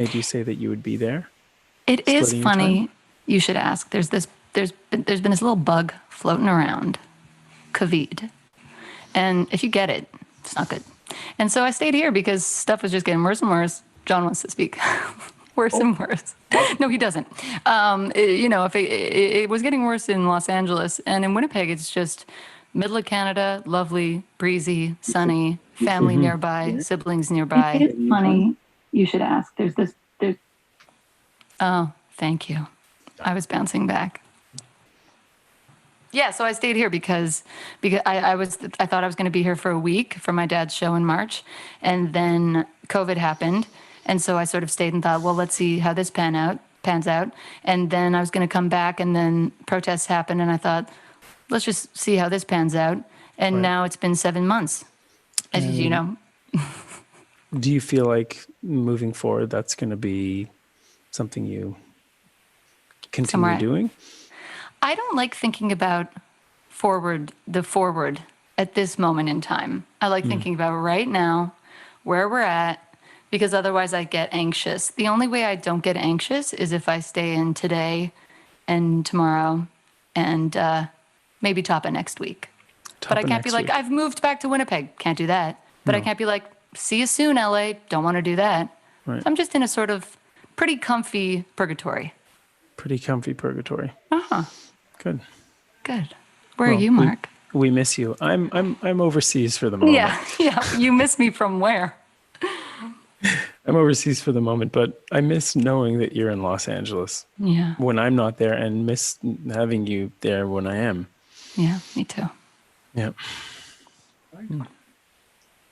made you say that you would be there? It is Splitting your time? funny. You should ask. There's been this little bug floating around, COVID, and if you get it, it's not good. And so I stayed here because stuff was just getting worse and worse. John wants to speak. Worse and worse. No, he doesn't. If it was getting worse in Los Angeles, and in Winnipeg, it's just middle of Canada, lovely, breezy, sunny, family nearby, siblings nearby. It is funny. You should ask. There's. Oh, thank you. I was bouncing back. Yeah, so I stayed here because I thought I was going to be here for a week for my dad's show in March, and then COVID happened, and so I sort of stayed and thought, well, let's see how this pans out, and then I was going to come back, and then protests happened, and I thought, let's just see how this pans out, and now it's been 7 months, as you know. Do you feel like moving forward, that's going to be something you continue doing? I don't like thinking about the forward at this moment in time. I like thinking about right now, where we're at, because otherwise I get anxious. The only way I don't get anxious is if I stay in today and tomorrow and maybe top it next week. But I can't be like, I've moved back to Winnipeg. Can't do that. But I can't be like, see you soon, LA. Don't want to do that. Right. So I'm just in a sort of pretty comfy purgatory. Pretty comfy purgatory. Uh-huh. Good. Where are you, Mark? We miss you. I'm overseas for the moment. Yeah. You miss me from where? I'm overseas for the moment, but I miss knowing that you're in Los Angeles. Yeah. When I'm not there, and miss having you there when I am. Yeah, me too. Yeah.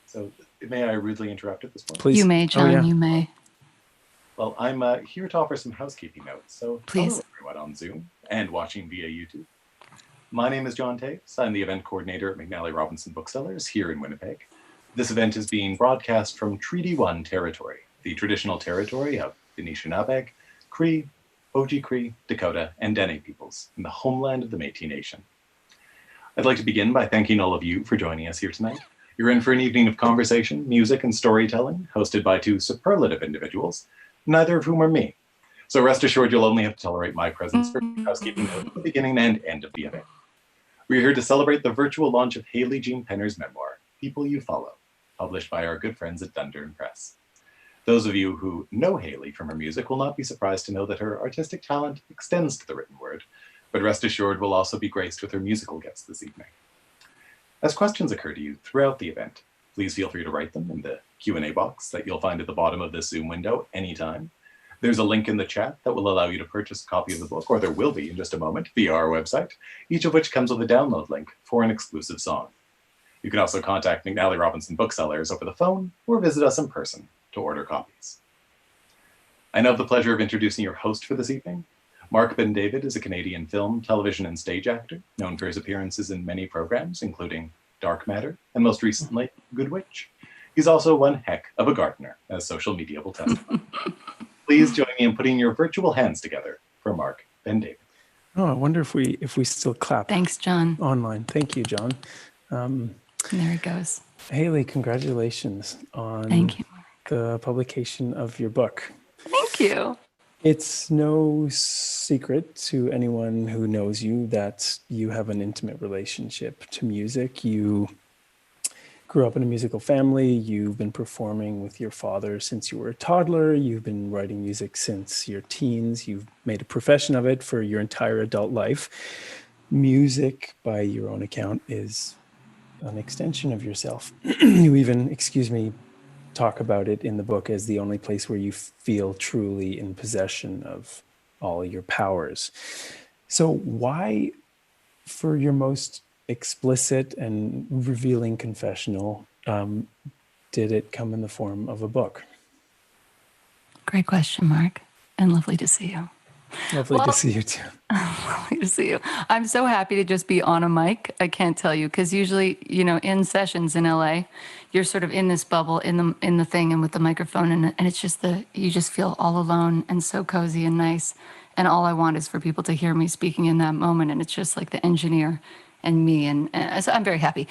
So, may I rudely interrupt at this point? Please. You may, John. You may. Well, I'm here to offer some housekeeping notes. So, please. Hello everyone on Zoom and watching via YouTube. My name is John Taves. I'm the event coordinator at McNally Robinson Booksellers here in Winnipeg. This event is being broadcast from Treaty 1 territory, the traditional territory of Anishinaabe, Cree, Oji-Cree, Dakota, and Dene peoples in the homeland of the Métis Nation. I'd like to begin by thanking all of you for joining us here tonight. You're in for an evening of conversation, music, and storytelling, hosted by two superlative individuals, neither of whom are me. So rest assured you'll only have to tolerate my presence for housekeeping at the beginning and end of the event. We're here to celebrate the virtual launch of Hayley Gene Penner's memoir, People You Follow, published by our good friends at Dundurn Press. Those of you who know Hayley from her music will not be surprised to know that her artistic talent extends to the written word, but rest assured we'll also be graced with her musical gifts this evening. As questions occur to you throughout the event, please feel free to write them in the Q&A box that you'll find at the bottom of this Zoom window anytime. There's a link in the chat that will allow you to purchase a copy of the book, or there will be in just a moment, via our website, each of which comes with a download link for an exclusive song. You can also contact McNally Robinson Booksellers over the phone or visit us in person to order copies. I now have the pleasure of introducing your host for this evening. Marc Bendavid is a Canadian film, television, and stage actor, known for his appearances in many programs, including Dark Matter, and most recently, Good Witch. He's also one heck of a gardener, as social media will testify. Please join me in putting your virtual hands together for Marc Bendavid. Oh, I wonder if we still clap. Thanks, John. Online. Thank you, John. There he goes. Hayley, congratulations on Thank you, Mark. The publication of your book. Thank you. It's no secret to anyone who knows you that you have an intimate relationship to music. You grew up in a musical family. You've been performing with your father since you were a toddler. You've been writing music since your teens. You've made a profession of it for your entire adult life. Music, by your own account, is an extension of yourself. You even, talk about it in the book as the only place where you feel truly in possession of all your powers. So why, for your most explicit and revealing confessional, did it come in the form of a book? Great question, Mark, and lovely to see you. Lovely to see you too. Lovely to see you. I'm so happy to just be on a mic. I can't tell you, because usually, in sessions in LA, you're sort of in this bubble, in the thing, and with the microphone, and it's just you just feel all alone and so cozy and nice. And all I want is for people to hear me speaking in that moment, and it's just like the engineer and me, and so I'm very happy.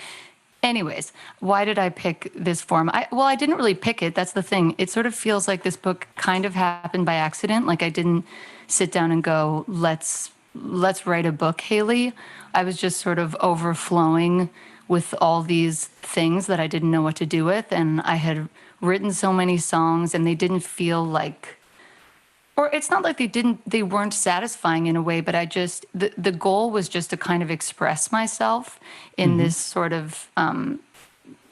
Anyways, why did I pick this form? I didn't really pick it. That's the thing. It sort of feels like this book kind of happened by accident. Like I didn't sit down and go, let's write a book, Hayley. I was just sort of overflowing with all these things that I didn't know what to do with. And I had written so many songs and they didn't feel like, or it's not like they weren't satisfying in a way, but the goal was just to kind of express myself in this sort of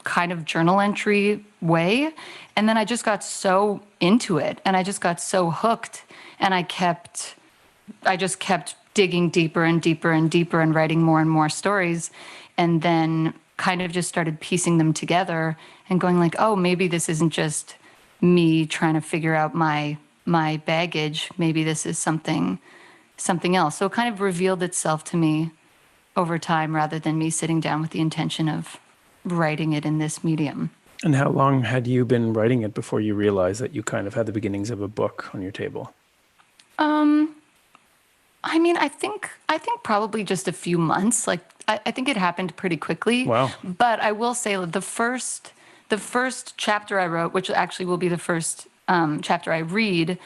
kind of journal entry way. And then I just got so into it and I just got so hooked and I just kept digging deeper and deeper and deeper and writing more and more stories. And then kind of just started piecing them together and going like, oh, maybe this isn't just me trying to figure out my baggage. Maybe this is something else. So it kind of revealed itself to me over time rather than me sitting down with the intention of writing it in this medium. And how long had you been writing it before you realized that you kind of had the beginnings of a book on your table? I mean, I think probably just a few months. Like I think it happened pretty quickly. Wow. But I will say the first chapter I wrote, which actually will be the first chapter I read,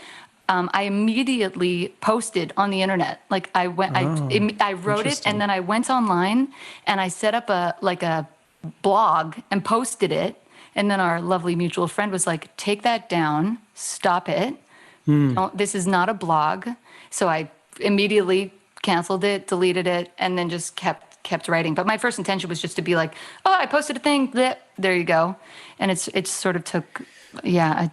I immediately posted on the internet. Like I wrote it and then I went online and I set up a blog and posted it. And then our lovely mutual friend was like, take that down, stop it. This is not a blog. So I immediately canceled it, deleted it, and then just kept writing. But my first intention was just to be like, oh, I posted a thing, bleh, there you go. And it sort of took, yeah.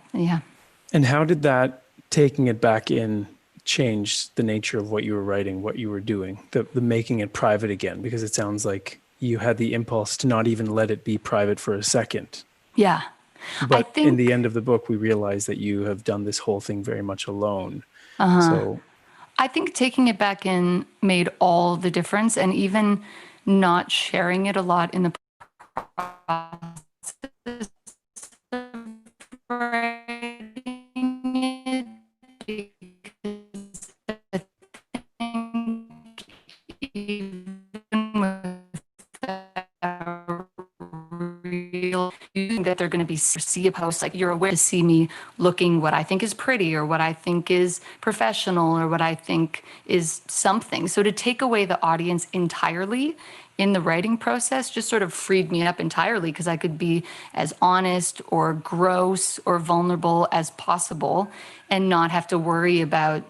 And how did that taking it back in change the nature of what you were writing, what you were doing, the making it private again? Because it sounds like you had the impulse to not even let it be private for a second. Yeah. But in the end of the book, we realize that you have done this whole thing very much alone. So I think taking it back in made all the difference, and even not sharing it a lot in the process of writing it, because I think even without real, you think that they're going to see a post, like you're aware to see me looking what I think is pretty or what I think is professional or what I think is something. So to take away the audience entirely in the writing process just sort of freed me up entirely, because I could be as honest or gross or vulnerable as possible and not have to worry about,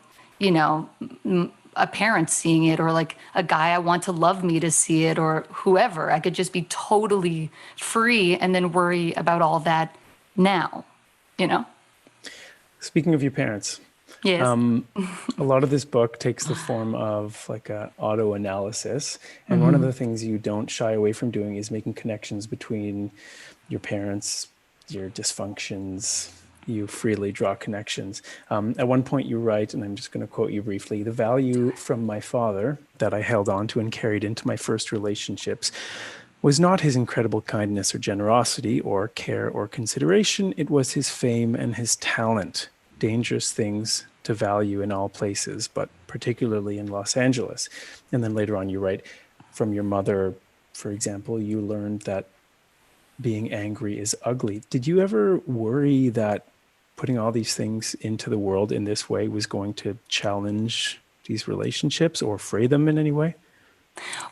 a parent seeing it or like a guy I want to love me to see it or whoever. I could just be totally free and then worry about all that now, Speaking of your parents, Yes. a lot of this book takes the form of like a auto-analysis. And one of the things you don't shy away from doing is making connections between your parents, your dysfunctions. You freely draw connections. At one point you write, and I'm just going to quote you briefly, "The value from my father that I held on to and carried into my first relationships was not his incredible kindness or generosity or care or consideration. It was his fame and his talent, dangerous things to value in all places, but particularly in Los Angeles." And then later on you write, "From your mother, for example, you learned that being angry is ugly." Did you ever worry that putting all these things into the world in this way was going to challenge these relationships or fray them in any way?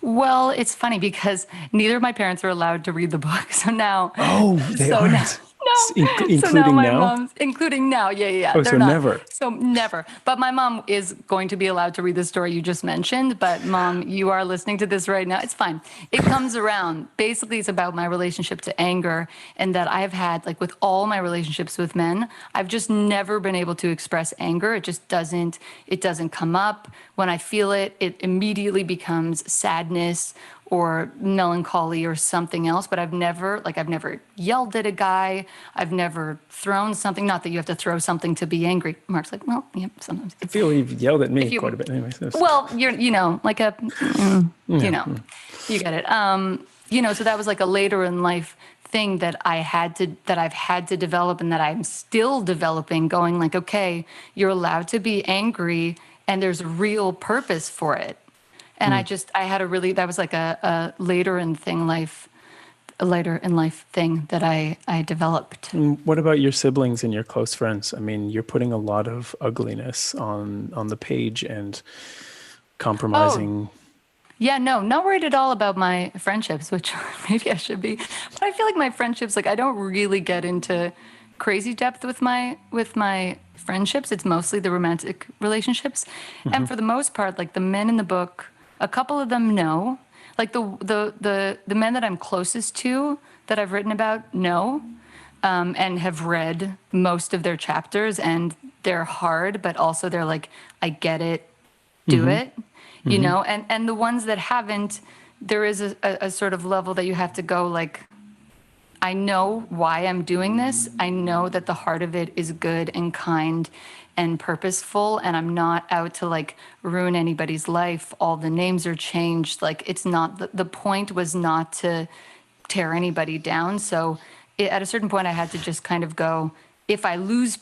Well, it's funny because neither of my parents are allowed to read the book. So now, Oh, they so aren't. now, no. Including so now my now? mom's, including now, yeah. Oh, they're so not. never. So never. But my mom is going to be allowed to read the story you just mentioned. But Mom, you are listening to this right now. It's fine. It comes around. Basically, it's about my relationship to anger, and that I've had, like with all my relationships with men, I've just never been able to express anger. It just doesn't come up. When I feel it, it immediately becomes sadness or melancholy or something else. But I've never yelled at a guy. I've never thrown something. Not that you have to throw something to be angry. Mark's like, well, yeah, sometimes. I feel you've yelled at me quite a bit. Anyways, Well, you're, like a, you get it. So that was like a later in life thing that I've had to develop, and that I'm still developing, going like, okay, you're allowed to be angry and there's a real purpose for it. And I had that was like a later in life later in life thing that I developed. And what about your siblings and your close friends? I mean, you're putting a lot of ugliness on the page and Oh, compromising. yeah, no, not worried at all about my friendships, which maybe I should be. But I feel like my friendships, like I don't really get into crazy depth with my friendships. It's mostly the romantic relationships. And for the most part, like the men in the book, a couple of them know. Like the men that I'm closest to that I've written about know, and have read most of their chapters, and they're hard, but also they're like, I get it, do it, you know. And the ones that haven't, there is a sort of level that you have to go like, I know why I'm doing this. I know that the heart of it is good and kind and purposeful, and I'm not out to like ruin anybody's life. All the names are changed. Like it's not, the point was not to tear anybody down. So at a certain point I had to just kind of go, if I lose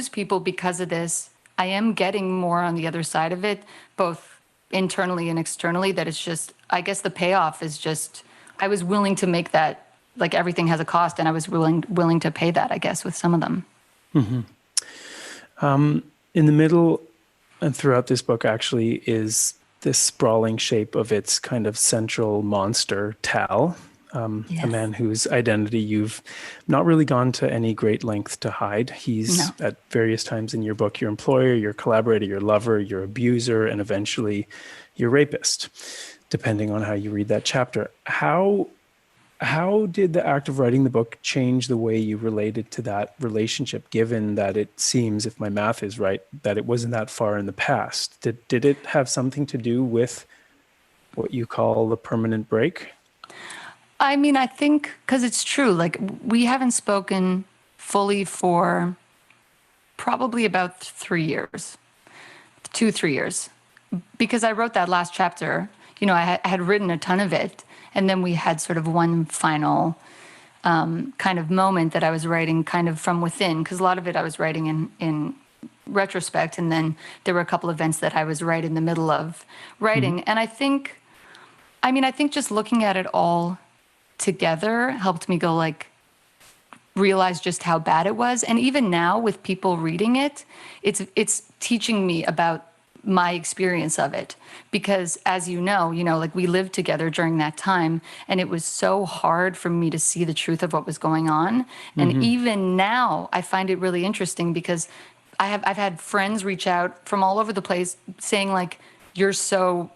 people because of this, I am getting more on the other side of it, both internally and externally, that it's just, I guess the payoff is just, I was willing to make that, like everything has a cost, and I was willing to pay that, I guess, with some of them. In the middle and throughout this book actually is this sprawling shape of its kind of central monster, Tal, a Yes. man whose identity you've not really gone to any great length to hide. He's No. at various times in your book your employer, your collaborator, your lover, your abuser, and eventually your rapist, depending on how you read that chapter. How did the act of writing the book change the way you related to that relationship, given that it seems, if my math is right, that it wasn't that far in the past? Did it have something to do with what you call the permanent break? I mean, I think because it's true, like we haven't spoken fully for probably about 3 years, 3 years, because I wrote that last chapter. You know, I had written a ton of it, and then we had sort of one final kind of moment that I was writing kind of from within, because a lot of it I was writing in retrospect, and then there were a couple events that I was right in the middle of writing. And I think just looking at it all together helped me go like, realize just how bad it was. And even now with people reading it, it's teaching me about my experience of it, because as you know, like we lived together during that time, and it was so hard for me to see the truth of what was going on. And even now I find it really interesting, because I've had friends reach out from all over the place saying like, you're so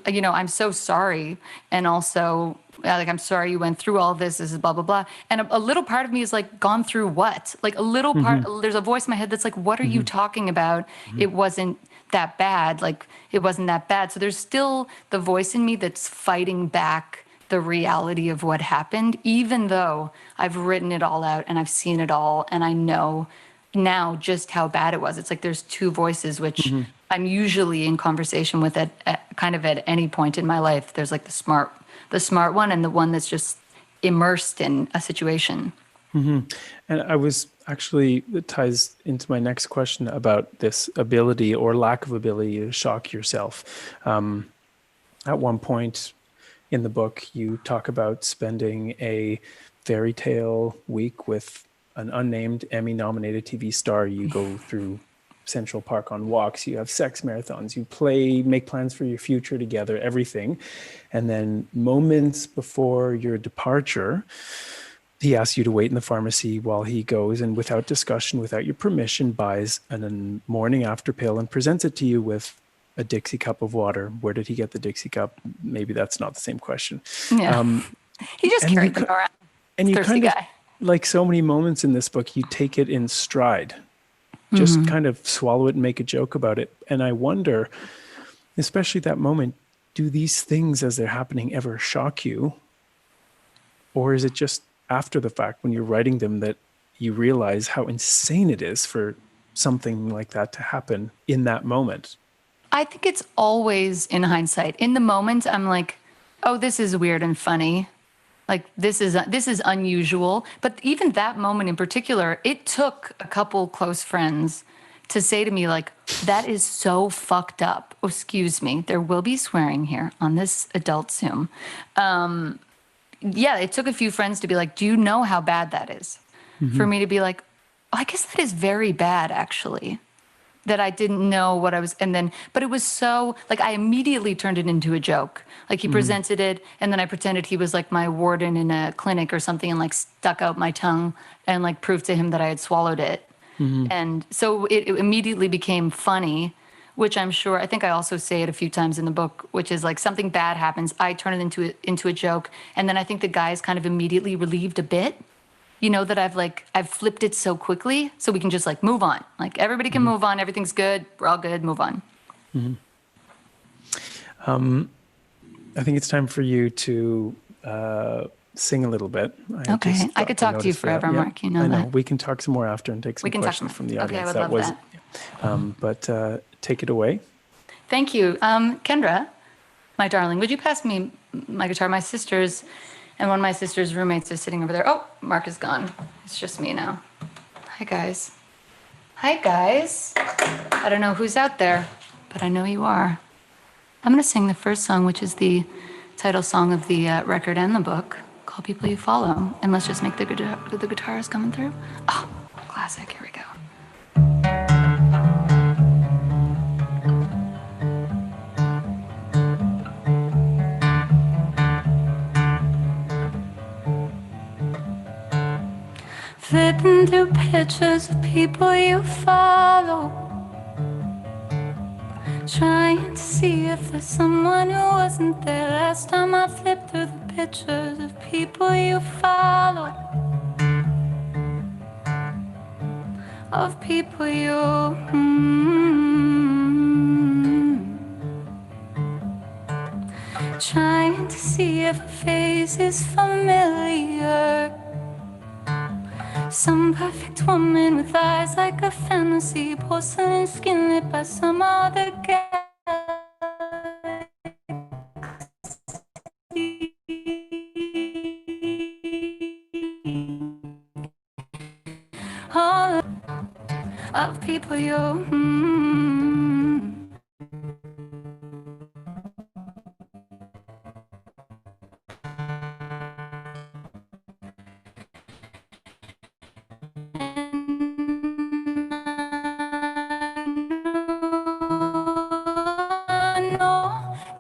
I'm so sorry. And also, like, I'm sorry you went through all this. This is blah, blah, blah. And a little part of me is like, gone through what? Like a little part, there's a voice in my head that's like, what are you talking about? It wasn't that bad. Like, it wasn't that bad. So there's still the voice in me that's fighting back the reality of what happened, even though I've written it all out and I've seen it all, and I know now just how bad it was. It's like there's two voices, which I'm usually in conversation with at kind of at any point in my life. There's like the smart one, and the one that's just immersed in a situation. And I was actually, it ties into my next question about this ability or lack of ability to shock yourself. At one point in the book, you talk about spending a fairy tale week with an unnamed Emmy-nominated TV star. You go through Central Park on walks, you have sex marathons, you play, make plans for your future together, everything. And then moments before your departure, he asks you to wait in the pharmacy while he goes and without discussion, without your permission, buys a morning after pill and presents it to you with a Dixie cup of water. Where did he get the Dixie cup? Maybe that's not the same question. Yeah. He just carried them around. And you Thirsty kind of, guy. like so many moments in this book, you take it in stride. Just kind of swallow it and make a joke about it. And I wonder, especially that moment, do these things as they're happening ever shock you? Or is it just after the fact, when you're writing them, that you realize how insane it is for something like that to happen in that moment? I think it's always in hindsight. In the moment, I'm like, oh, this is weird and funny. Like, this is unusual. But even that moment in particular, it took a couple close friends to say to me, like, that is so fucked up. Oh, excuse me, there will be swearing here on this adult Zoom. yeah, it took a few friends to be like, do you know how bad that is? For me to be like, oh, I guess that is very bad, actually. That I didn't know what I was, and then, but it was so, like, I immediately turned it into a joke. Like, he presented it, and then I pretended he was like my warden in a clinic or something, and like stuck out my tongue and like proved to him that I had swallowed it. And so it immediately became funny, which I'm sure, I think I also say it a few times in the book, which is like something bad happens, I turn it into a joke, and then I think the guys kind of immediately relieved a bit. You know, that I've flipped it so quickly, so we can just like move on. Like, everybody can move on, everything's good, we're all good, move on. I think it's time for you to sing a little bit. Okay, I could talk to you noticed that. forever, Yeah, Mark, you know I know. that. We can talk some more after and take some We can talk questions some from the more. Okay, I audience. would love that. But take it away. Thank you. Kendra, my darling, would you pass me my guitar? My sisters and one of my sister's roommates is sitting over there. Oh, Mark is gone. It's just me now. Hi, guys. Hi, guys. I don't know who's out there, but I know you are. I'm going to sing the first song, which is the title song of the record and the book, called People You Follow. And let's just make the guitars coming through. Oh, classic. Here we go. Flipping through pictures of people you follow, trying to see if there's someone who wasn't there last time I flipped through the pictures of people you follow, of people you trying to see if a face is familiar. Some perfect woman with eyes like a fantasy, porcelain skin lit by some other galaxy. All of people you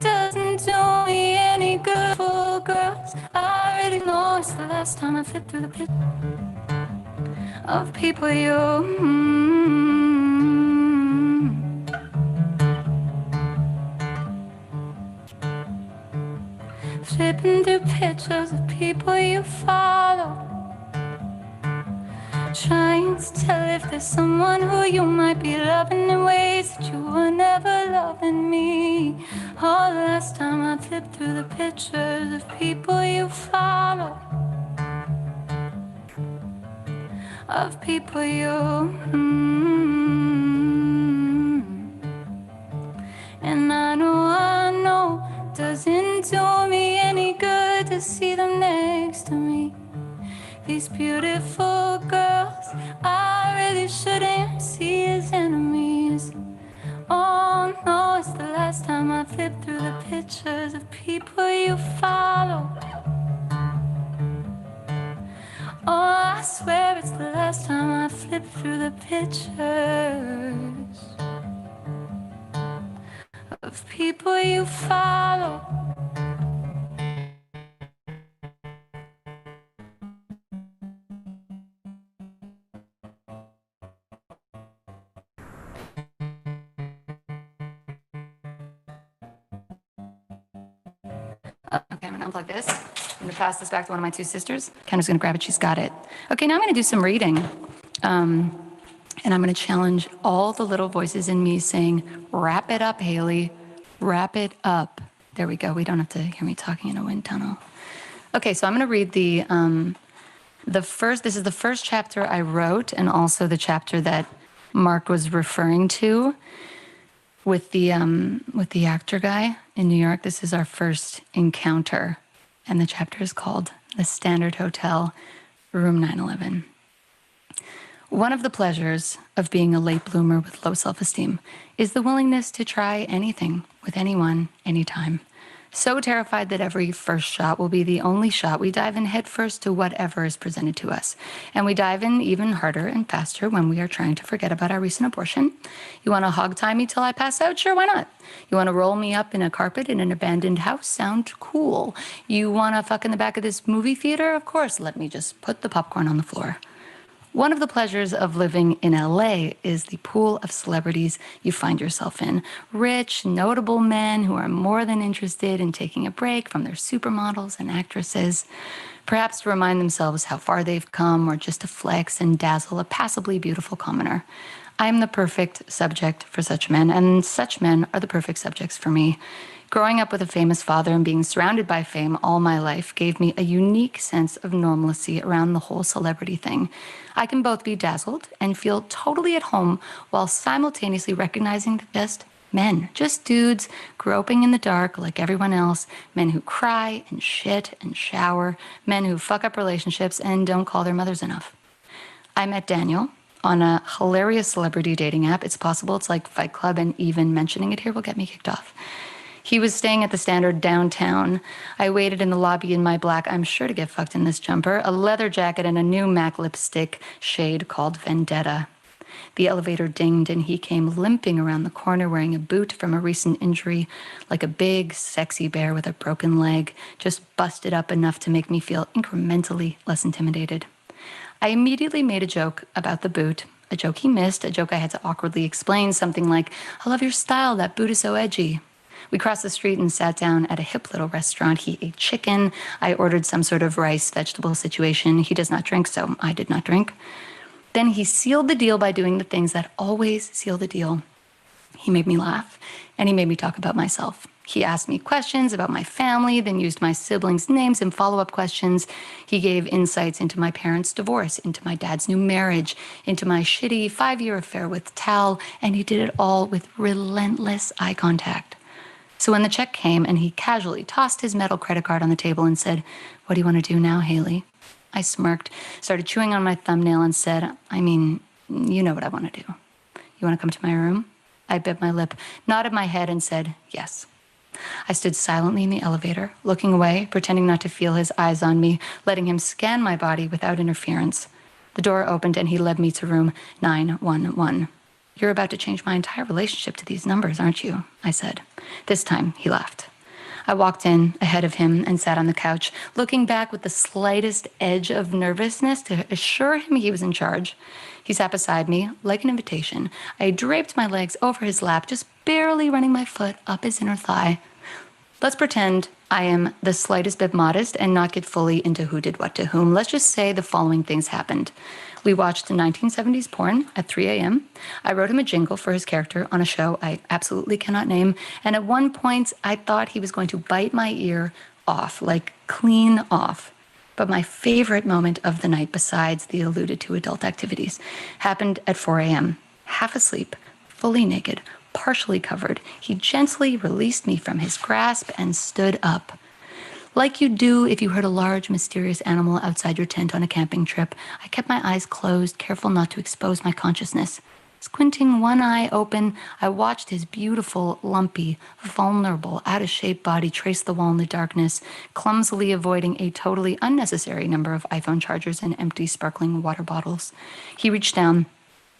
doesn't do me any good for girls. I already know it's the last time I flipped through the picture of people you flipping through pictures of people you follow, trying to tell if there's someone who you might be loving in ways that you were never loving me. Oh, the last time I flipped through the pictures of people you follow, of people you and I know doesn't do me any good to see them next to me. These beautiful girls I really shouldn't see as enemies. Oh no, it's the last time I flipped through the pictures of people you follow. Oh, I swear it's the last time I flipped through the pictures of people you follow. Okay, I'm gonna unplug this. I'm gonna pass this back to one of my two sisters. Kendra's gonna grab it, she's got it. Okay, now I'm gonna do some reading. And I'm gonna challenge all the little voices in me saying, wrap it up, Hayley, wrap it up. There we go, we don't have to hear me talking in a wind tunnel. Okay, so I'm gonna read this is the first chapter I wrote, and also the chapter that Marc was referring to with the actor guy in New York. This is our first encounter, and the chapter is called The Standard Hotel, Room 911. One of the pleasures of being a late bloomer with low self-esteem is the willingness to try anything with anyone, anytime. So terrified that every first shot will be the only shot, we dive in headfirst to whatever is presented to us. And we dive in even harder and faster when we are trying to forget about our recent abortion. You want to hog tie me till I pass out? Sure, why not? You want to roll me up in a carpet in an abandoned house? Sound cool. You want to fuck in the back of this movie theater? Of course, let me just put the popcorn on the floor. One of the pleasures of living in LA is the pool of celebrities you find yourself in. Rich, notable men who are more than interested in taking a break from their supermodels and actresses, perhaps to remind themselves how far they've come or just to flex and dazzle a passably beautiful commoner. I am the perfect subject for such men, and such men are the perfect subjects for me. Growing up with a famous father and being surrounded by fame all my life gave me a unique sense of normalcy around the whole celebrity thing. I can both be dazzled and feel totally at home while simultaneously recognizing that just men, just dudes groping in the dark like everyone else, men who cry and shit and shower, men who fuck up relationships and don't call their mothers enough. I met Daniel on a hilarious celebrity dating app. It's possible it's like Fight Club, and even mentioning it here will get me kicked off. He was staying at the Standard downtown. I waited in the lobby in my black, I'm sure to get fucked in this jumper, a leather jacket, and a new MAC lipstick shade called Vendetta. The elevator dinged, and he came limping around the corner wearing a boot from a recent injury, like a big, sexy bear with a broken leg, just busted up enough to make me feel incrementally less intimidated. I immediately made a joke about the boot, a joke he missed, a joke I had to awkwardly explain, something like, I love your style, that boot is so edgy. We crossed the street and sat down at a hip little restaurant. He ate chicken. I ordered some sort of rice vegetable situation. He does not drink, so I did not drink. Then he sealed the deal by doing the things that always seal the deal. He made me laugh, and he made me talk about myself. He asked me questions about my family, then used my siblings' names in follow-up questions. He gave insights into my parents' divorce, into my dad's new marriage, into my shitty 5-year affair with Tal, and he did it all with relentless eye contact. So when the check came and he casually tossed his metal credit card on the table and said, what do you want to do now, Hayley? I smirked, started chewing on my thumbnail and said, I mean, you know what I want to do. You want to come to my room? I bit my lip, nodded my head and said, yes. I stood silently in the elevator, looking away, pretending not to feel his eyes on me, letting him scan my body without interference. The door opened and he led me to room 911. You're about to change my entire relationship to these numbers, aren't you? I said. This time, he laughed. I walked in ahead of him and sat on the couch, looking back with the slightest edge of nervousness to assure him he was in charge. He sat beside me like an invitation. I draped my legs over his lap, just barely running my foot up his inner thigh. Let's pretend I am the slightest bit modest and not get fully into who did what to whom. Let's just say the following things happened. We watched 1970s porn at 3 a.m. I wrote him a jingle for his character on a show I absolutely cannot name. And at one point, I thought he was going to bite my ear off, like clean off. But my favorite moment of the night, besides the alluded to adult activities, happened at 4 a.m. Half asleep, fully naked, partially covered. He gently released me from his grasp and stood up. Like you do if you heard a large, mysterious animal outside your tent on a camping trip, I kept my eyes closed, careful not to expose my consciousness. Squinting one eye open, I watched his beautiful, lumpy, vulnerable, out-of-shape body trace the wall in the darkness, clumsily avoiding a totally unnecessary number of iPhone chargers and empty, sparkling water bottles. He reached down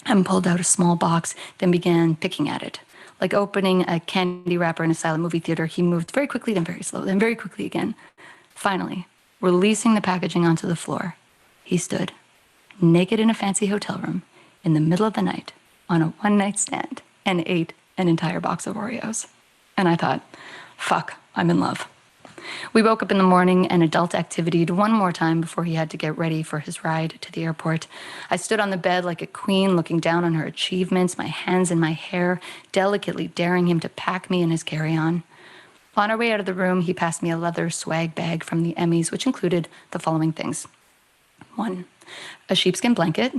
and pulled out a small box, then began picking at it. Like opening a candy wrapper in a silent movie theater, he moved very quickly, then very slow, then very quickly again. Finally, releasing the packaging onto the floor, he stood, naked in a fancy hotel room, in the middle of the night, on a one-night stand, and ate an entire box of Oreos. And I thought, fuck, I'm in love. We woke up in the morning and adult activity'd one more time before he had to get ready for his ride to the airport. I stood on the bed like a queen, looking down on her achievements, my hands in my hair, delicately daring him to pack me in his carry-on. On our way out of the room, he passed me a leather swag bag from the Emmys, which included the following things. 1, a sheepskin blanket,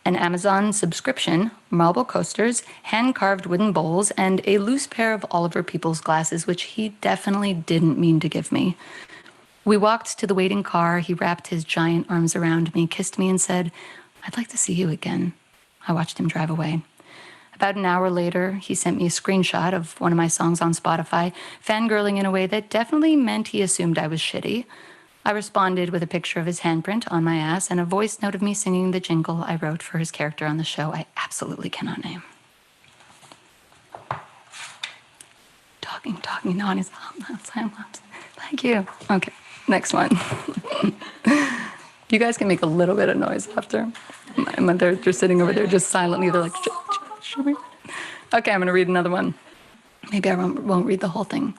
an Amazon subscription, marble coasters, hand-carved wooden bowls, and a loose pair of Oliver Peoples glasses, which he definitely didn't mean to give me. We walked to the waiting car. He wrapped his giant arms around me, kissed me, and said, I'd like to see you again. I watched him drive away. About an hour later, he sent me a screenshot of one of my songs on Spotify, fangirling in a way that definitely meant he assumed I was shitty. I responded with a picture of his handprint on my ass and a voice note of me singing the jingle I wrote for his character on the show I absolutely cannot name. Talking on his time lapse. Thank you. Okay, next one. You guys can make a little bit of noise after. They're sitting over there just silently. They're like, should we? Okay, I'm going to read another one. Maybe I won't read the whole thing.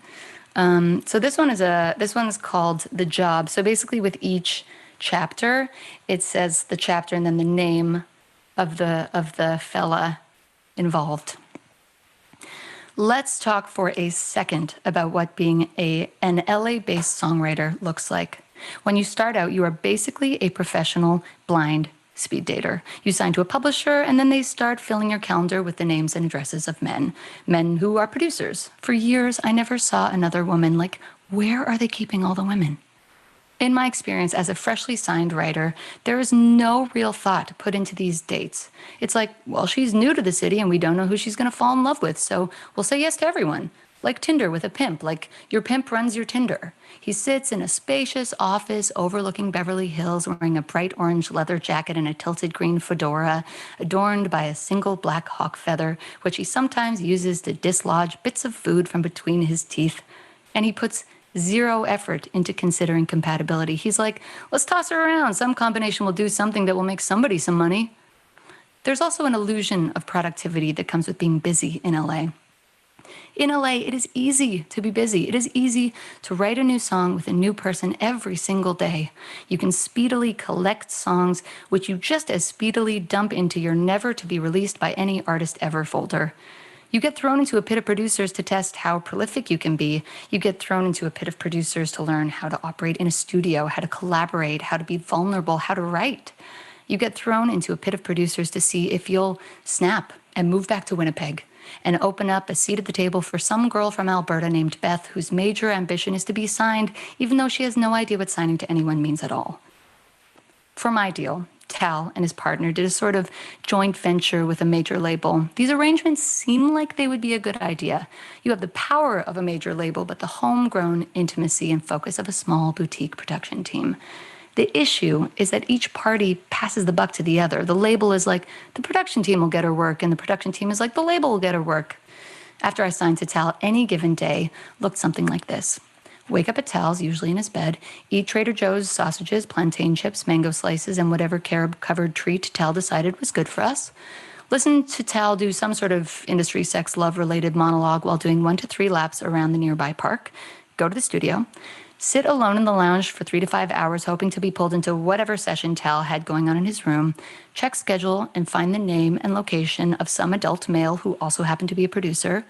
So this one's called The Job. So basically with each chapter, it says the chapter and then the name of the fella involved. Let's talk for a second about what being an LA-based songwriter looks like. When you start out, you are basically a professional blind speed dater. You sign to a publisher, and then they start filling your calendar with the names and addresses of men who are producers. For years, I never saw another woman. Like, where are they keeping all the women? In my experience as a freshly signed writer, there is no real thought put into these dates. It's like, well, she's new to the city and we don't know who she's going to fall in love with, so we'll say yes to everyone. Like Tinder with a pimp, like your pimp runs your Tinder. He sits in a spacious office overlooking Beverly Hills wearing a bright orange leather jacket and a tilted green fedora, adorned by a single black hawk feather, which he sometimes uses to dislodge bits of food from between his teeth. And he puts zero effort into considering compatibility. He's like, let's toss her around. Some combination will do something that will make somebody some money. There's also an illusion of productivity that comes with being busy in LA. In LA, it is easy to be busy. It is easy to write a new song with a new person every single day. You can speedily collect songs, which you just as speedily dump into your never to be released by any artist ever folder. You get thrown into a pit of producers to test how prolific you can be. You get thrown into a pit of producers to learn how to operate in a studio, how to collaborate, how to be vulnerable, how to write. You get thrown into a pit of producers to see if you'll snap and move back to Winnipeg and open up a seat at the table for some girl from Alberta named Beth, whose major ambition is to be signed, even though she has no idea what signing to anyone means at all. For my deal, Tal and his partner did a sort of joint venture with a major label. These arrangements seem like they would be a good idea. You have the power of a major label, but the homegrown intimacy and focus of a small boutique production team. The issue is that each party passes the buck to the other. The label is like, the production team will get her work, and the production team is like, the label will get her work. After I signed to Tal, any given day looked something like this. Wake up at Tal's, usually in his bed, eat Trader Joe's sausages, plantain chips, mango slices, and whatever carob-covered treat Tal decided was good for us. Listen to Tal do some sort of industry, sex, love-related monologue while doing 1 to 3 laps around the nearby park. Go to the studio. Sit alone in the lounge for 3 to 5 hours, hoping to be pulled into whatever session Tal had going on in his room. Check schedule and find the name and location of some adult male who also happened to be a producer.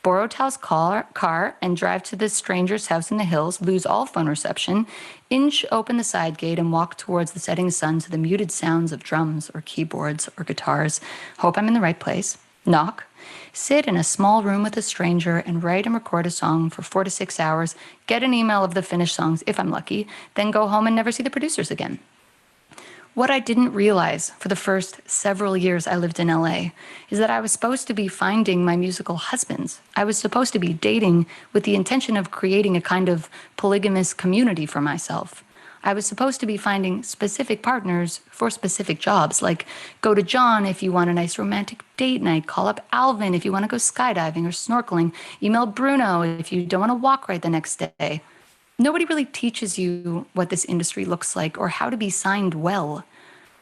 Borrow Tal's car and drive to this stranger's house in the hills, lose all phone reception, inch open the side gate and walk towards the setting sun to the muted sounds of drums or keyboards or guitars. Hope I'm in the right place. Knock. Sit in a small room with a stranger and write and record a song for 4 to 6 hours, get an email of the finished songs if I'm lucky, then go home and never see the producers again. What I didn't realize for the first several years I lived in LA is that I was supposed to be finding my musical husbands. I was supposed to be dating with the intention of creating a kind of polygamous community for myself. I was supposed to be finding specific partners for specific jobs, like go to John if you want a nice romantic date night, call up Alvin if you want to go skydiving or snorkeling, email Bruno if you don't want to walk right the next day. Nobody really teaches you what this industry looks like or how to be signed well.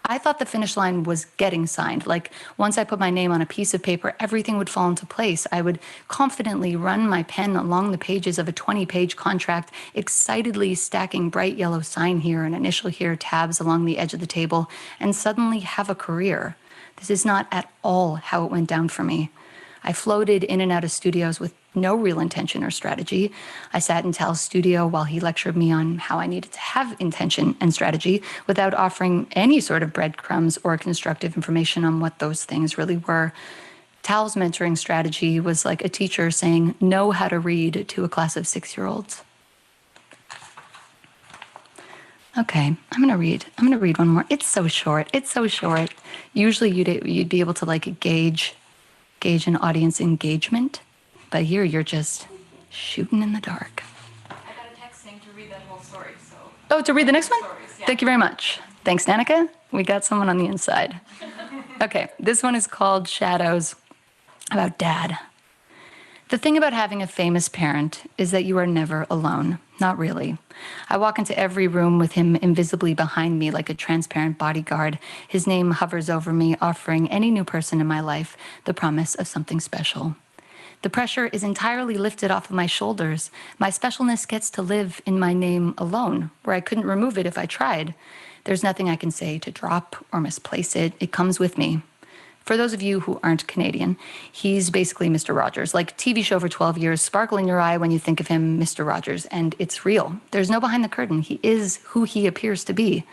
I thought the finish line was getting signed. Like once I put my name on a piece of paper, everything would fall into place. I would confidently run my pen along the pages of a 20-page contract, excitedly stacking bright yellow sign here and initial here tabs along the edge of the table, and suddenly have a career. This is not at all how it went down for me. I floated in and out of studios with no real intention or strategy. I sat in Tal's studio while he lectured me on how I needed to have intention and strategy without offering any sort of breadcrumbs or constructive information on what those things really were. Tal's mentoring strategy was like a teacher saying, know how to read to a class of 6-year-olds. Okay, I'm gonna read one more. It's so short. Usually you'd be able to like gauge gauge an audience engagement, but here you're just shooting in the dark. I got a text saying to read that whole story, so. Oh, to read the next one? Stories, yeah. Thank you very much. Thanks, Danica. We got someone on the inside. Okay, this one is called Shadows, about Dad. The thing about having a famous parent is that you are never alone. Not really. I walk into every room with him invisibly behind me like a transparent bodyguard. His name hovers over me, offering any new person in my life the promise of something special. The pressure is entirely lifted off of my shoulders. My specialness gets to live in my name alone, where I couldn't remove it if I tried. There's nothing I can say to drop or misplace it. It comes with me. For those of you who aren't Canadian, he's basically Mr. Rogers, like TV show for 12 years, sparkle in your eye when you think of him, Mr. Rogers, and it's real. There's no behind the curtain. He is who he appears to be.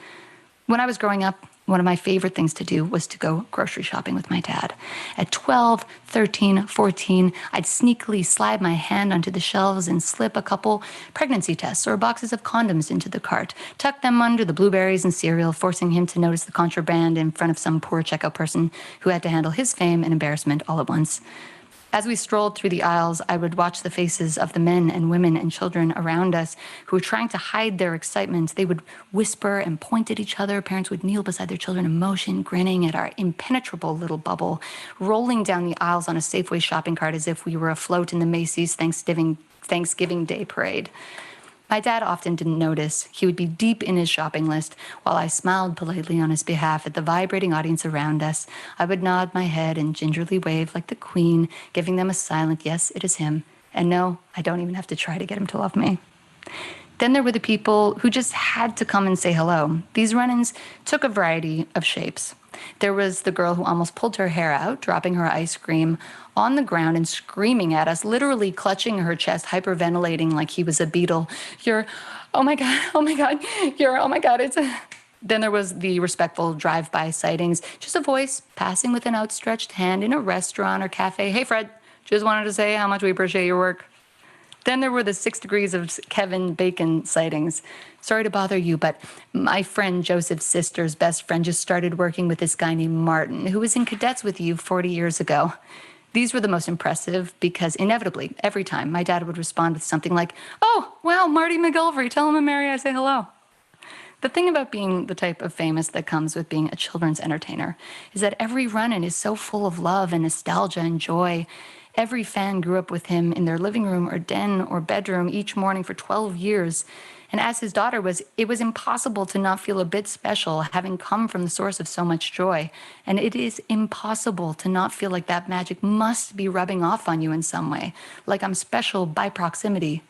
When I was growing up, one of my favorite things to do was to go grocery shopping with my dad. At 12, 13, 14, I'd sneakily slide my hand onto the shelves and slip a couple pregnancy tests or boxes of condoms into the cart, tuck them under the blueberries and cereal, forcing him to notice the contraband in front of some poor checkout person who had to handle his fame and embarrassment all at once. As we strolled through the aisles, I would watch the faces of the men and women and children around us who were trying to hide their excitement. They would whisper and point at each other. Parents would kneel beside their children in motion, grinning at our impenetrable little bubble, rolling down the aisles on a Safeway shopping cart as if we were afloat in the Macy's Thanksgiving Day parade. My dad often didn't notice. He would be deep in his shopping list while I smiled politely on his behalf at the vibrating audience around us. I would nod my head and gingerly wave like the queen, giving them a silent, yes, it is him. And no, I don't even have to try to get him to love me. Then there were the people who just had to come and say hello. These run-ins took a variety of shapes. There was the girl who almost pulled her hair out, dropping her ice cream on the ground and screaming at us, literally clutching her chest, hyperventilating like he was a beetle. Oh my God, it's a... Then there was the respectful drive-by sightings, just a voice passing with an outstretched hand in a restaurant or cafe. Hey, Fred, just wanted to say how much we appreciate your work. Then there were the 6 degrees of Kevin Bacon sightings. Sorry to bother you, but my friend Joseph's sister's best friend just started working with this guy named Martin, who was in cadets with you 40 years ago. These were the most impressive because inevitably, every time, my dad would respond with something like, oh, wow, Marty McGilvery, tell him and Mary I say hello. The thing about being the type of famous that comes with being a children's entertainer is that every run-in is so full of love and nostalgia and joy. Every fan grew up with him in their living room or den or bedroom each morning for 12 years. And as his daughter it was impossible to not feel a bit special, having come from the source of so much joy. And it is impossible to not feel like that magic must be rubbing off on you in some way, like I'm special by proximity.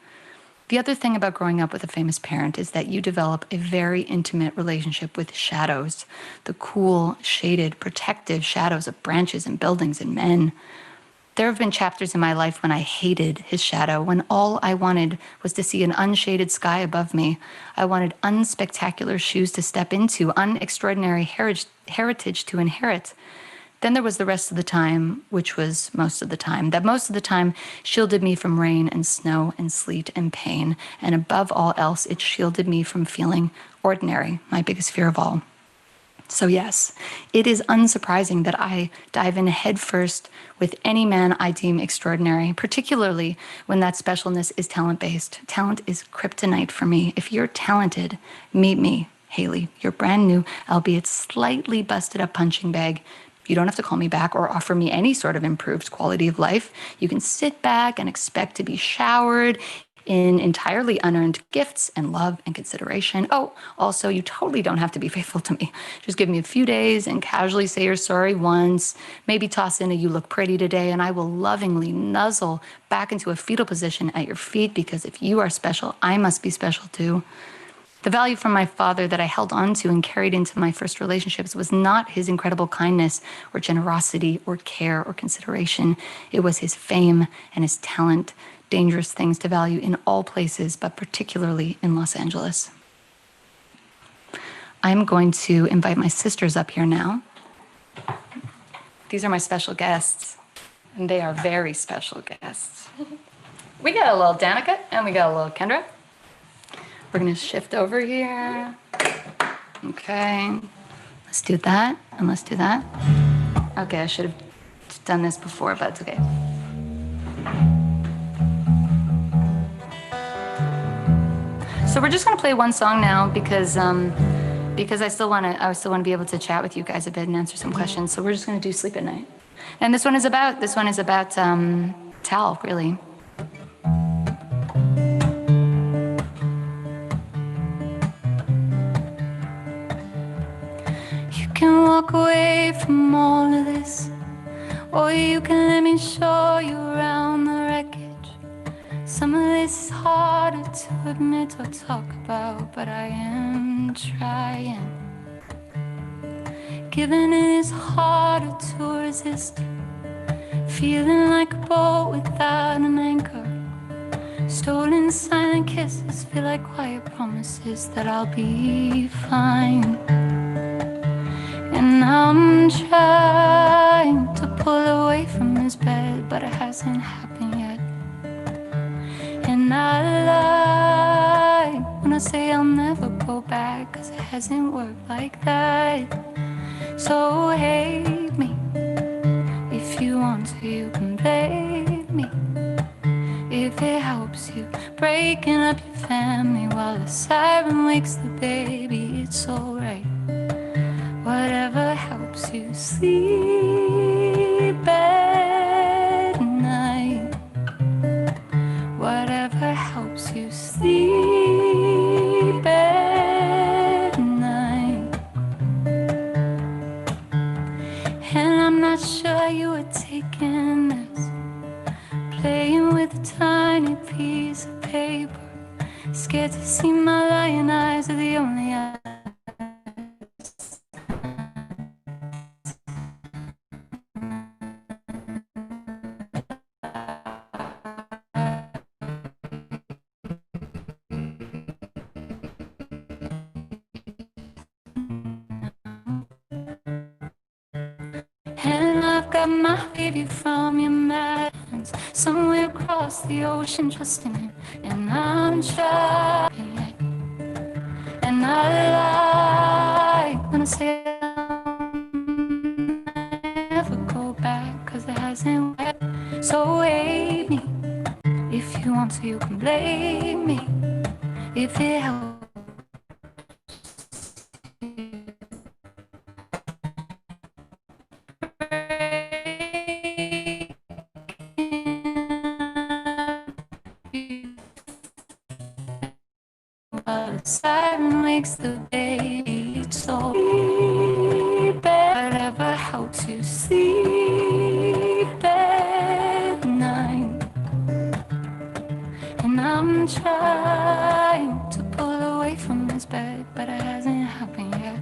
The other thing about growing up with a famous parent is that you develop a very intimate relationship with shadows, the cool, shaded, protective shadows of branches and buildings and men. There have been chapters in my life when I hated his shadow, when all I wanted was to see an unshaded sky above me. I wanted unspectacular shoes to step into, unextraordinary heritage to inherit. Then there was the rest of the time, which was most of the time, that most of the time shielded me from rain and snow and sleet and pain. And above all else, it shielded me from feeling ordinary, my biggest fear of all. So yes, it is unsurprising that I dive in headfirst with any man I deem extraordinary, particularly when that specialness is talent-based. Talent is kryptonite for me. If you're talented, meet me, Hayley, your brand new, albeit slightly busted up punching bag. You don't have to call me back or offer me any sort of improved quality of life. You can sit back and expect to be showered in entirely unearned gifts and love and consideration. Oh, also, you totally don't have to be faithful to me. Just give me a few days and casually say you're sorry once, maybe toss in a you look pretty today, and I will lovingly nuzzle back into a fetal position at your feet, because if you are special, I must be special too. The value from my father that I held on to and carried into my first relationships was not his incredible kindness or generosity or care or consideration. It was his fame and his talent, dangerous things to value in all places, but particularly in Los Angeles. I'm going to invite my sisters up here now. These are my special guests, and they are very special guests. We got a little Danica, and we got a little Kendra. We're gonna shift over here. Okay, let's do that, and let's do that. Okay, I should have done this before, but it's okay. So we're just gonna play one song now because I still wanna be able to chat with you guys a bit and answer some questions. So we're just gonna do Sleep at Night. And this one is about Tal, really. You can walk away from all of this, or you can let me show you around the wreckage. Some of this is harder to admit or talk about, but I am trying. Giving it is harder to resist, feeling like a boat without an anchor. Stolen silent kisses feel like quiet promises that I'll be fine. And I'm trying to pull away from his bed, but it hasn't happened yet. And I lie when I say I'll never go back, 'cause it hasn't worked like that. So hate me if you want to, you can blame me if it helps you. Breaking up your family while the siren wakes the baby, it's alright. Whatever helps you sleep at night. Whatever helps you sleep at night. And I'm not sure you were taking this, playing with a tiny piece of paper. Scared to see my lying eyes are the only eyes. And I've got my baby from your mountains, somewhere across the ocean, trusting him. And I'm trying it. And I lie when I say I'll never go back, 'cause it hasn't worked. So hate me if you want to, you can blame me if it helps. While the siren wakes the baby, it's so bad. Whatever helps you sleep at night. And I'm trying to pull away from this bed, but it hasn't happened yet.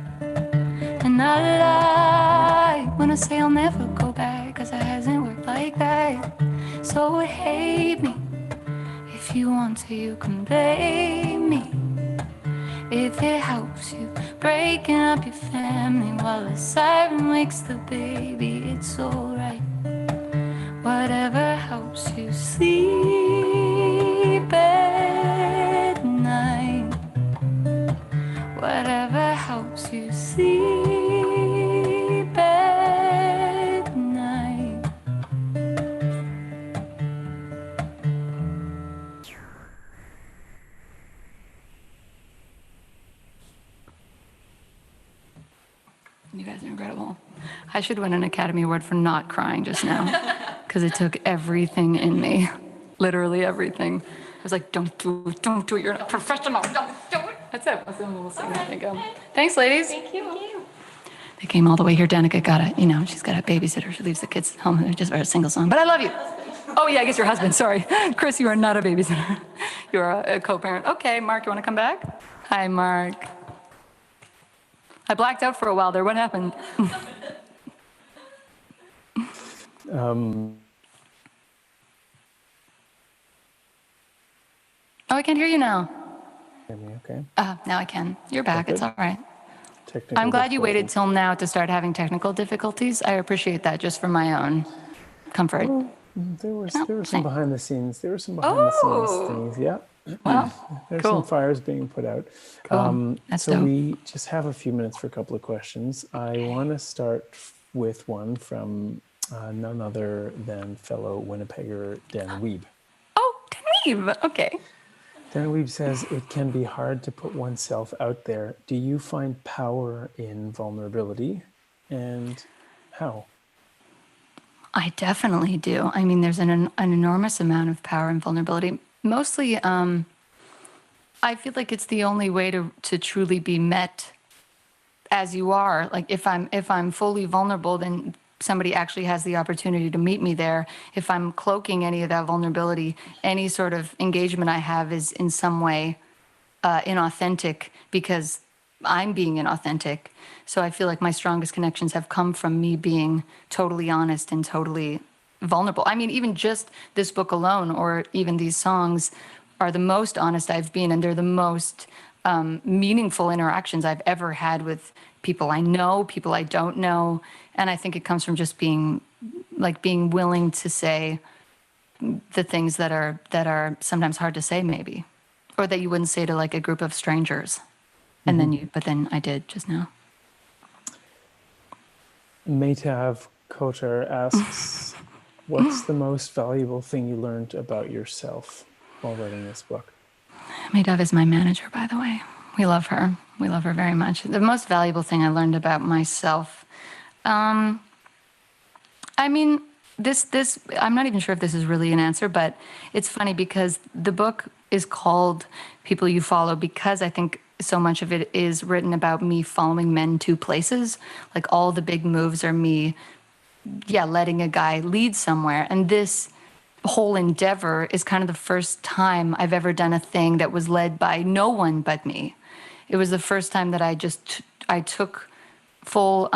And I lie when I say I'll never go back, 'cause it hasn't worked like that. So hate me if you want to, you can blame me if it helps you. Breaking up your family while the siren wakes the baby, it's alright. Whatever helps you sleep at night. Whatever helps you sleep at night. You guys are incredible. I should win an Academy Award for not crying just now, because it took everything in me, literally everything. I was like, don't do it, you're not professional, don't do it. That's it, that's the only little thing I think of. Thanks, ladies. Thank you. They came all the way here. Danica got she's got a babysitter. She leaves the kids at home. They're just for a single song, but I love you. Oh yeah, I guess your husband, sorry. Chris, you are not a babysitter. You're a co-parent. Okay, Mark, you wanna come back? Hi, Mark. I blacked out for a while there. What happened? Oh, I can't hear you now. Hear me okay? Now I can. You're back. Okay. It's all right. Technical I'm glad you waited difficulties. till now to start having technical difficulties. I appreciate that just for my own comfort. Well, there were some thanks. behind the scenes. There were some behind the scenes things. Yeah. Wow. There's Cool. some fires being put out. Cool. That's so dope. we just have a few minutes for a couple of questions. I want to start with one from None other than fellow Winnipegger Dan Weeb. Oh, Teneve. Okay. Dan Weeb says, it can be hard to put oneself out there. Do you find power in vulnerability? And how? I definitely do. I mean, there's an enormous amount of power and vulnerability. Mostly, I feel like it's the only way to truly be met as you are. Like if I'm fully vulnerable, then somebody actually has the opportunity to meet me there. If I'm cloaking any of that vulnerability, any sort of engagement I have is in some way inauthentic because I'm being inauthentic. So I feel like my strongest connections have come from me being totally honest and totally vulnerable. I mean, even just this book alone, or even these songs, are the most honest I've been, and they're the most meaningful interactions I've ever had with people I know, people I don't know. And I think it comes from just being willing to say the things that are sometimes hard to say, maybe, or that you wouldn't say to like a group of strangers. And but then I did just now. Maytav Kotar asks, what's the most valuable thing you learned about yourself while writing this book? Maytav is my manager, by the way. We love her. We love her very much. The most valuable thing I learned about myself, I mean, this I'm not even sure if this is really an answer, but it's funny because the book is called People You Follow because I think so much of it is written about me following men to places. Like all the big moves are me, letting a guy lead somewhere. And this whole endeavor is kind of the first time I've ever done a thing that was led by no one but me. It was the first time that I took full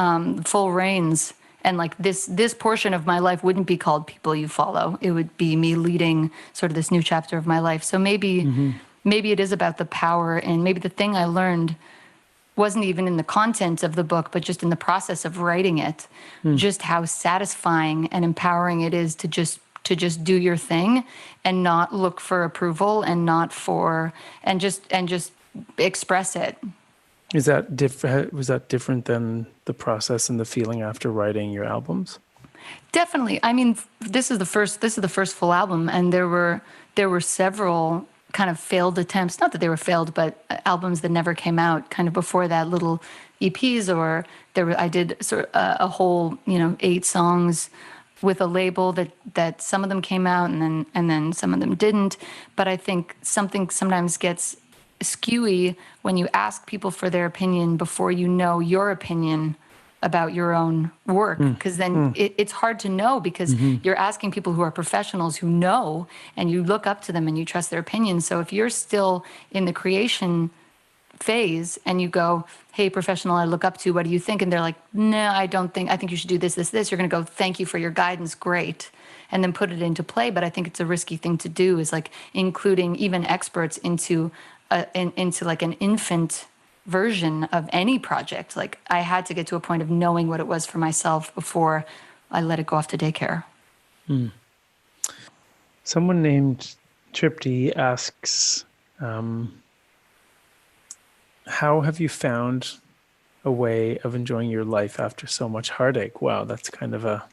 reins, and like this portion of my life wouldn't be called People You Follow. It would be me leading sort of this new chapter of my life. So maybe it is about the power, and maybe the thing I learned wasn't even in the content of the book, but just in the process of writing it, just how satisfying and empowering it is to just do your thing and not look for approval and just express it. Was that different than the process and the feeling after writing your albums? Definitely. I mean, this is the first full album, and there were several kind of failed attempts, not that they were failed, but albums that never came out kind of before that, little EPs, or I did sort of a whole, 8 songs with a label that some of them came out and then some of them didn't. But I think something sometimes gets skewy when you ask people for their opinion before you know your opinion about your own work, because then it's hard to know, because you're asking people who are professionals who know, and you look up to them and you trust their opinions. So if you're still in the creation phase and you go, hey, professional I look up to, what do you think? And they're like, no, I think you should do this. You're going to go, thank you for your guidance, great, and then put it into play. But I think it's a risky thing to do, is like including even experts into like an infant version of any project. Like I had to get to a point of knowing what it was for myself before I let it go off to daycare. Someone named Tripty asks, how have you found a way of enjoying your life after so much heartache? Wow, that's kind of a...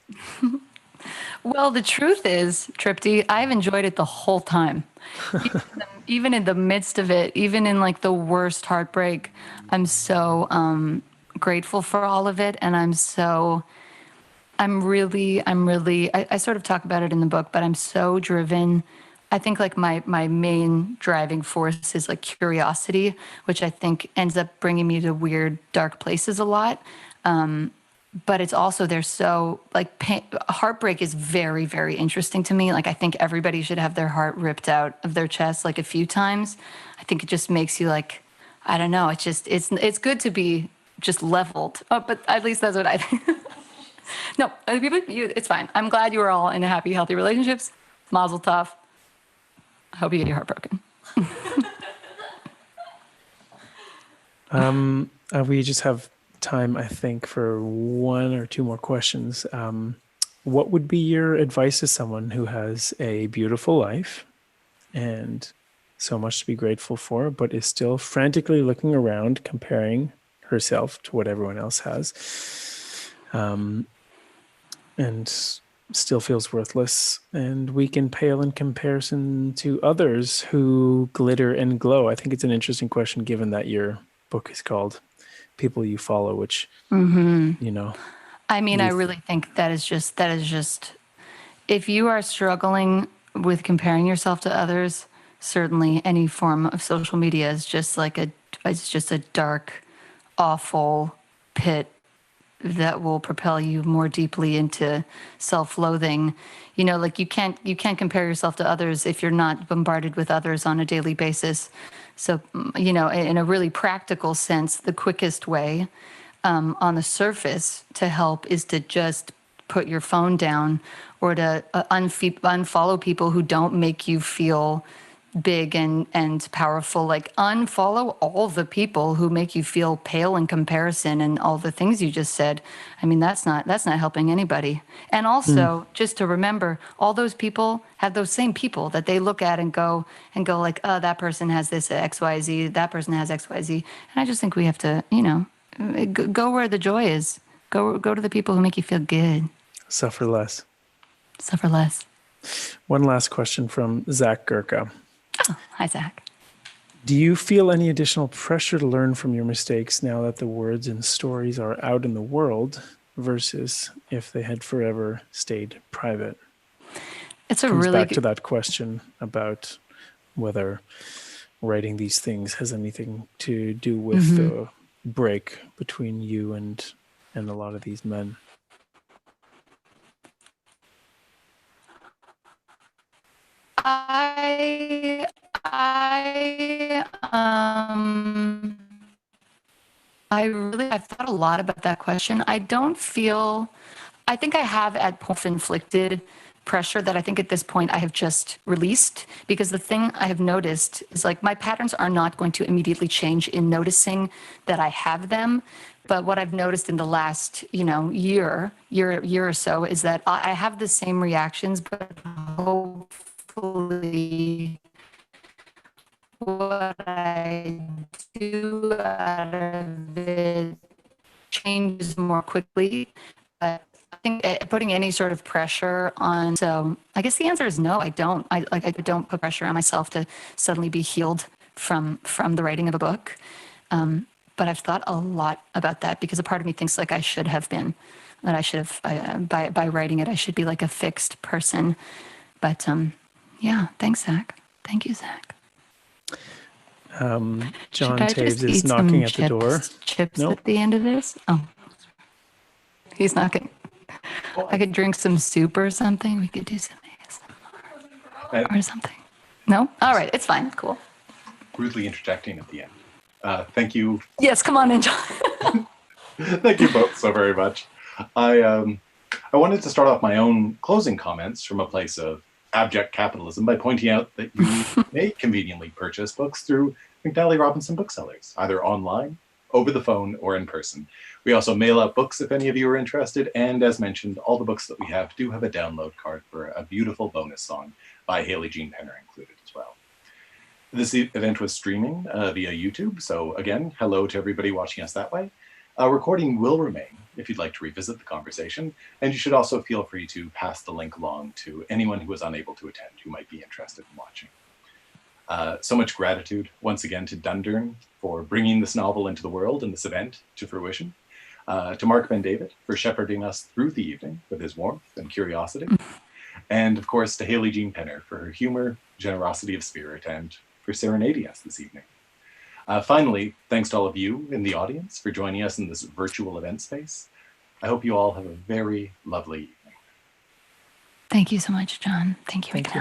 Well, the truth is, Tripty, I've enjoyed it the whole time. Even in the midst of it, even in like the worst heartbreak, I'm so grateful for all of it. And I sort of talk about it in the book, but I'm so driven. I think like my main driving force is like curiosity, which I think ends up bringing me to weird, dark places a lot. But it's also, there's so like heartbreak is very, very interesting to me. Like I think everybody should have their heart ripped out of their chest like a few times. I think it just makes you like, I don't know. It's just, it's good to be just leveled. Oh, but at least that's what I think. No, it's fine. I'm glad you were all in happy, healthy relationships. Mazel tov. I hope you get your heart broken. We just have time, I think, for 1 or 2 more questions. What would be your advice to someone who has a beautiful life and so much to be grateful for, but is still frantically looking around, comparing herself to what everyone else has, and and still feels worthless and weak and pale in comparison to others who glitter and glow? I think it's an interesting question, given that your book is called People You Follow, which, you know, I mean, I really think that is just, if you are struggling with comparing yourself to others, certainly any form of social media is just like it's just a dark, awful pit that will propel you more deeply into self-loathing. You know, like you can't compare yourself to others if you're not bombarded with others on a daily basis. So, you know, in a really practical sense, the quickest way on the surface to help is to just put your phone down, or to unfollow people who don't make you feel big and powerful. Like, unfollow all the people who make you feel pale in comparison, and all the things you just said. I mean, that's not helping anybody. And also, just to remember, all those people have those same people that they look at and go like, oh, that person has this XYZ, that person has XYZ. And I just think we have to, you know, go where the joy is. Go to the people who make you feel good. Suffer less. Suffer less. One last question from Zach Gurka. Oh, hi, Zach. Do you feel any additional pressure to learn from your mistakes now that the words and stories are out in the world versus if they had forever stayed private? It's a Comes really back to that question about whether writing these things has anything to do with the break between you and a lot of these men. I I've thought a lot about that question. I think I have at points inflicted pressure that I think at this point I have just released, because the thing I have noticed is, like, my patterns are not going to immediately change in noticing that I have them. But what I've noticed in the last, you know, year or so is that I have the same reactions, but hopefully what I do out of it changes more quickly. But I think putting any sort of pressure on, so I guess the answer is no, I don't. I don't put pressure on myself to suddenly be healed from the writing of a book. But I've thought a lot about that, because a part of me thinks like I should have been, that I should have, by writing it, I should be like a fixed person. But yeah, thanks, Zach. Thank you, Zach. John Should I Taves just is eat knocking some at the door. chips Nope. at the end of this? Oh, he's knocking. I could drink some soup or something. We could do some ASMR or something. No? All right, it's fine. Cool. Rudely interjecting at the end. Thank you. Yes, come on in, John. Thank you both so very much. I wanted to start off my own closing comments from a place of abject capitalism by pointing out that you may conveniently purchase books through McNally Robinson Booksellers, either online, over the phone, or in person. We also mail out books if any of you are interested, and as mentioned, all the books that we have do have a download card for a beautiful bonus song by Hayley Gene Penner included as well. This event was streaming via YouTube, so again, hello to everybody watching us that way. A recording will remain if you'd like to revisit the conversation, and you should also feel free to pass the link along to anyone who was unable to attend who might be interested in watching. So much gratitude once again to Dundurn for bringing this novel into the world and this event to fruition. To Marc Bendavid for shepherding us through the evening with his warmth and curiosity. And of course to Hayley Gene Penner for her humor, generosity of spirit, and for serenading us this evening. Finally, thanks to all of you in the audience for joining us in this virtual event space. I hope you all have a very lovely evening. Thank you so much, John. Thank you. Thank you.